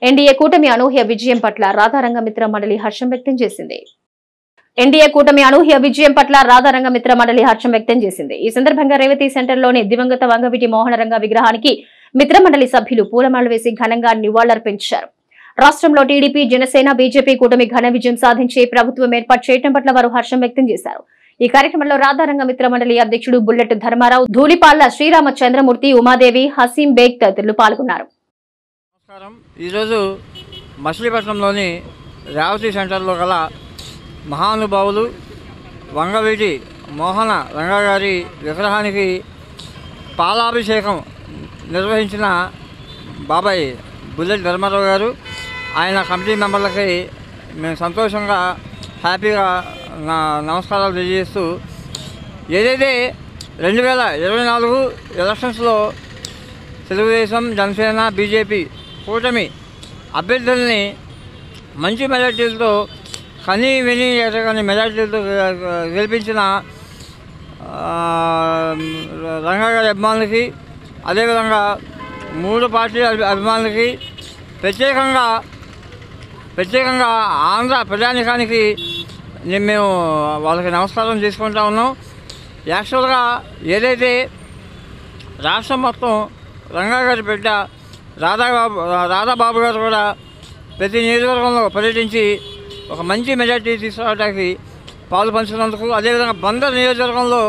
NDA కూటమి అనూహ్య విజయం పట్ల రాధారంగమిత్ర మండలి హర్షం వ్యక్తం చేసింది. ఎన్డీఏ కూటమి అనూహ్య విజయం పట్ల రాధారంగమిత్ర మండలి హర్షం వ్యక్తం చేసింది. ఈ సందర్భంగా రేవతి సెంటర్లోని దివంగత వంగవీటి మోహనరంగ విగ్రహానికి మిత్ర మండలి సభ్యులు పూలమాలలు వేసి ఘనంగా నివాళులర్పించారు. రాష్ట్రంలో టీడీపీ, జనసేన, బీజేపీ కూటమి ఘన విజయం సాధించి ప్రభుత్వం ఏర్పాటు చేయడం పట్ల వారు హర్షం వ్యక్తం చేశారు. ఈ కార్యక్రమంలో రాధారంగమిత్ర మండలి అధ్యక్షుడు బుల్లెట్ ధర్మారావు, ధూళిపాళ్ల శ్రీరామచంద్రమూర్తి, ఉమాదేవి, హసీం బేగ్ తదితరులు పాల్గొన్నారు. నమస్కారం. ఈరోజు మచిలీపట్నంలోని రేవతి సెంటర్లో గల మహానుభావులు వంగవీటి మోహన రంగ గారి విగ్రహానికి పాలాభిషేకం నిర్వహించిన బాబాయ్ బుల్లెట్ ధర్మారావు గారు, ఆయన కమిటీ మెంబర్లకి మేము సంతోషంగా హ్యాపీగా నమస్కారాలు తెలియజేస్తూ, ఏదైతే 2024 ఎలక్షన్స్లో తెలుగుదేశం, జనసేన, బీజేపీ కూటమి అభ్యర్థుల్ని మంచి మెజార్టీలతో కనీ విని ఎరగని మెజార్టీలతో గెలిపించిన రంగగారి అభిమానులకి, అదేవిధంగా 3 పార్టీల అభిమానులకి, ప్రత్యేకంగా ఆంధ్ర ప్రజానికానికి మేము వాళ్ళకి నమస్కారం చేసుకుంటా ఉన్నాం. యాక్చువల్గా ఏదైతే రాష్ట్రం మొత్తం రంగగారి బిడ్డ రాధాబాబు గారు కూడా ప్రతి నియోజకవర్గంలో పర్యటించి ఒక మంచి మెజార్టీ తీసుకురావడానికి పాలు పంచుతున్నందుకు, అదేవిధంగా బందర్ నియోజకవర్గంలో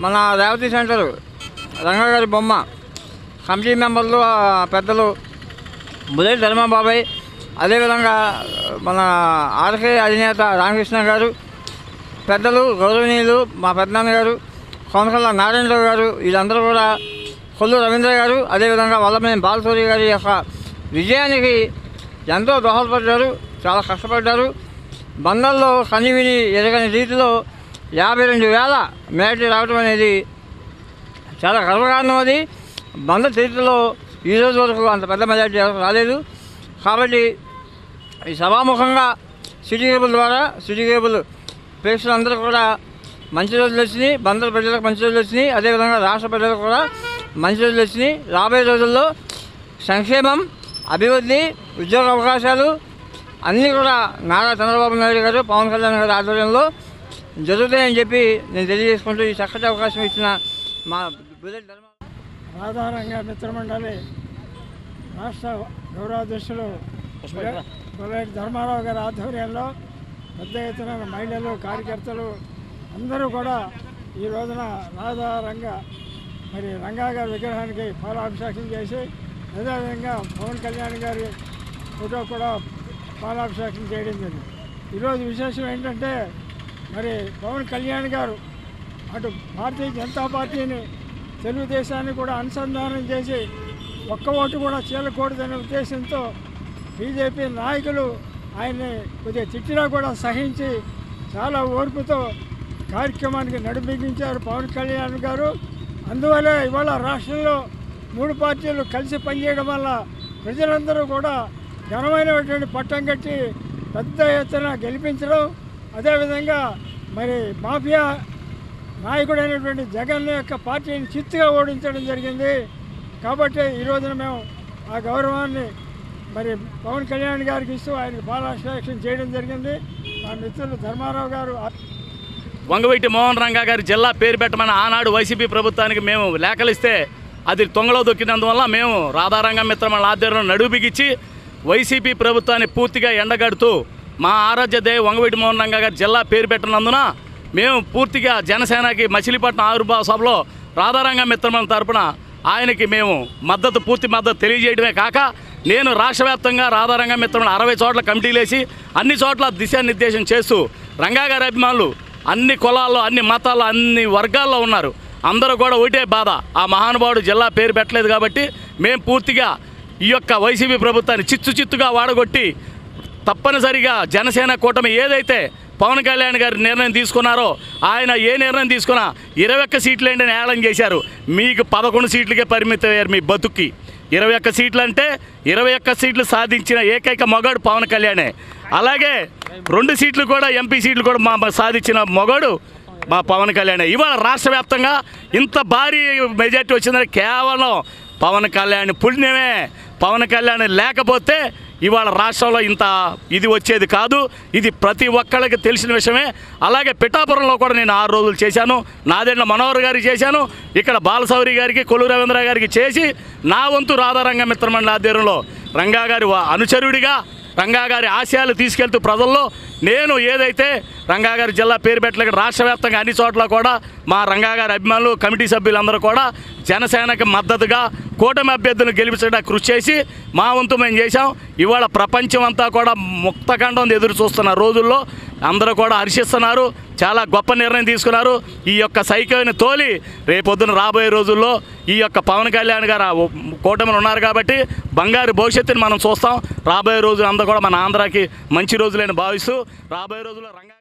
మన రేవతి సెంటర్ రంగగారి బొమ్మ కమిటీ మెంబర్లు, పెద్దలు బుల్లెట్ ధర్మాబాబాయ్, అదేవిధంగా మన ఆర్కే అధినేత రామకృష్ణ గారు, పెద్దలు గౌరవనీయులు మా పెద్దనాన్న గారు కొనకళ్ళ నారాయణరావు గారు, వీళ్ళందరూ కూడా, కొల్లు రవీంద్ర గారు, అదేవిధంగా వల్లభనేని బాలసూరి గారి యొక్క విజయానికి ఎంతో దోహదపడ్డారు, చాలా కష్టపడ్డారు. బందర్లో కనివిని ఎరగని రీతిలో 52,000 మెజార్టీ రావడం అనేది చాలా గర్వకారణం. అది బందర్ చరిత్రలో ఈరోజు వరకు అంత పెద్ద మెజార్టీ రాలేదు. కాబట్టి ఈ సభాముఖంగా సిటీ కేబుల్ ద్వారా, సిటీ కేబుల్ ప్రేక్షకులందరూ కూడా మంచి రోజులు వచ్చినాయి, బందర్ ప్రజలకు మంచి రోజులు వచ్చినాయి, అదేవిధంగా రాష్ట్ర ప్రజలకు కూడా మంచి రోజులు వచ్చినాయి. రాబోయే రోజుల్లో సంక్షేమం, అభివృద్ధి, ఉద్యోగ అవకాశాలు అన్నీ కూడా నారా చంద్రబాబు నాయుడు గారు, పవన్ కళ్యాణ్ గారి ఆధ్వర్యంలో జరుగుతాయని చెప్పి నేను తెలియజేసుకుంటూ ఈ చక్కటి అవకాశం ఇచ్చిన మా బుల్లెట్ రాధారంగ మిత్రమండలి రాష్ట్ర గౌరవాధ్యక్షులు బుల్లెట్ ధర్మారావు గారి ఆధ్వర్యంలో పెద్ద ఎత్తున మహిళలు, కార్యకర్తలు అందరూ కూడా ఈ రోజున రంగా గారి విగ్రహానికి పాలాభిషేకం చేసి, అదేవిధంగా పవన్ కళ్యాణ్ గారి ఫోటో కూడా పాలాభిషేకం చేయడం జరిగింది. ఈరోజు విశేషం ఏంటంటే, మరి పవన్ కళ్యాణ్ గారు అటు భారతీయ జనతా పార్టీని, తెలుగుదేశాన్ని కూడా అనుసంధానం చేసి ఒక్క ఓటు కూడా చీలకూడదనే ఉద్దేశంతో బీజేపీ నాయకులు ఆయన్ని కొద్దిగా తిట్టినా కూడా సహించి చాలా ఓర్పుతో కార్యక్రమానికి నడిపించారు పవన్ కళ్యాణ్ గారు. అందువల్లే ఇవాళ రాష్ట్రంలో 3 పార్టీలు కలిసి పనిచేయడం వల్ల ప్రజలందరూ కూడా ఘనమైనటువంటి పట్టం కట్టి పెద్ద ఎత్తున గెలిపించడం, అదేవిధంగా మరి మాఫియా నాయకుడైనటువంటి జగన్ యొక్క పార్టీని చిత్తుగా ఓడించడం జరిగింది. కాబట్టి ఈ రోజున మేము ఆ గౌరవాన్ని మరి పవన్ కళ్యాణ్ గారికి ఇస్తూ ఆయనకు పాలాభిషేకం చేయడం జరిగింది. మా మిత్రులు ధర్మారావు గారు, వంగవీటి మోహన్ రంగ గారి జిల్లా పేరు పెట్టమని ఆనాడు వైసీపీ ప్రభుత్వానికి మేము లేఖలిస్తే అది తొంగలో దొక్కినందువల్ల మేము రాధారంగ మిత్రమండలి ఆధ్వర్యంలో నడువు బిగించి వైసీపీ ప్రభుత్వాన్ని పూర్తిగా ఎండగడుతూ మా ఆరాధ్య దేవి వంగవీటి మోహన్ రంగ గారి జిల్లా పేరు పెట్టినందున మేము పూర్తిగా జనసేనకి మచిలీపట్నం ఆవిర్భావ సభలో రాధారంగ మిత్రమండలి తరపున ఆయనకి మేము పూర్తి మద్దతు తెలియజేయడమే కాక, నేను రాష్ట్ర వ్యాప్తంగా రాధారంగ మిత్రమండలి 60 చోట్ల కమిటీలు వేసి అన్ని చోట్ల దిశానిర్దేశం చేస్తూ రంగా గారి అభిమానులు అన్ని కులాల్లో, అన్ని మతాల్లో, అన్ని వర్గాల్లో ఉన్నారు. అందరూ కూడా ఒకటే బాధ, ఆ మహానుభావుడు జిల్లా పేరు పెట్టలేదు కాబట్టి మేము పూర్తిగా ఈ యొక్క వైసీపీ ప్రభుత్వాన్ని చిత్తుగా వాడగొట్టి తప్పనిసరిగా జనసేన కూటమి ఏదైతే పవన్ కళ్యాణ్ గారు నిర్ణయం తీసుకున్నారో, ఆయన ఏ నిర్ణయం తీసుకున్నా 21 సీట్లు ఏంటని ఏళం చేశారు. మీకు 11 సీట్లకే పరిమితమయ్యారు మీ బతుక్కి. 21 సీట్లు అంటే 21 సీట్లు సాధించిన ఏకైక మగాడు పవన్ కళ్యాణే. అలాగే 2 సీట్లు కూడా, ఎంపీ సీట్లు కూడా సాధించిన మగాడు మా పవన్ కళ్యాణ్. ఇవాళ రాష్ట్ర వ్యాప్తంగా ఇంత భారీ మెజార్టీ వచ్చిందని కేవలం పవన్ కళ్యాణ్ పుణ్యమే. పవన్ కళ్యాణ్ లేకపోతే ఇవాళ రాష్ట్రంలో ఇంత ఇది వచ్చేది కాదు. ఇది ప్రతి ఒక్కళ్ళకి తెలిసిన విషయమే. అలాగే పిఠాపురంలో కూడా నేను 6 రోజులు చేశాను. నాదెండ్ల మనోహర్ గారికి చేశాను, ఇక్కడ బాలశౌరి గారికి, కొల్లు రవీంద్ర గారికి చేసి నా వంతు రాధారంగ మిత్రమండలి ఆధ్వర్యంలో రంగా గారి అనుచరుడిగా రంగా గారి ఆశయాలు తీసుకెళ్తూ ప్రజల్లో నేను ఏదైతే రంగా గారి జిల్లా పేరు పెట్టలేక రాష్ట్ర వ్యాప్తంగా అన్ని చోట్ల కూడా మా రంగా గారి అభిమానులు, కమిటీ సభ్యులందరూ కూడా జనసేనకి మద్దతుగా కూటమి అభ్యర్థులను గెలిపించడానికి కృషి చేసి మా వంతు మేము చేశాం. ఇవాళ ప్రపంచం అంతా కూడా ముక్తఖండం ఎదురు చూస్తున్న రోజుల్లో అందరూ కూడా హర్షిస్తున్నారు. చాలా గొప్ప నిర్ణయం తీసుకున్నారు. ఈ యొక్క సైకిల్ని తోలి రేపొద్దున రాబోయే రోజుల్లో ఈ యొక్క పవన్ కళ్యాణ్ గారు కూటమిలో ఉన్నారు కాబట్టి బంగారు భవిష్యత్తుని మనం చూస్తాం. రాబోయే రోజులు అందరూ కూడా మన ఆంధ్రాకి మంచి రోజులని భావిస్తూ రాబోయే రోజుల్లో రంగా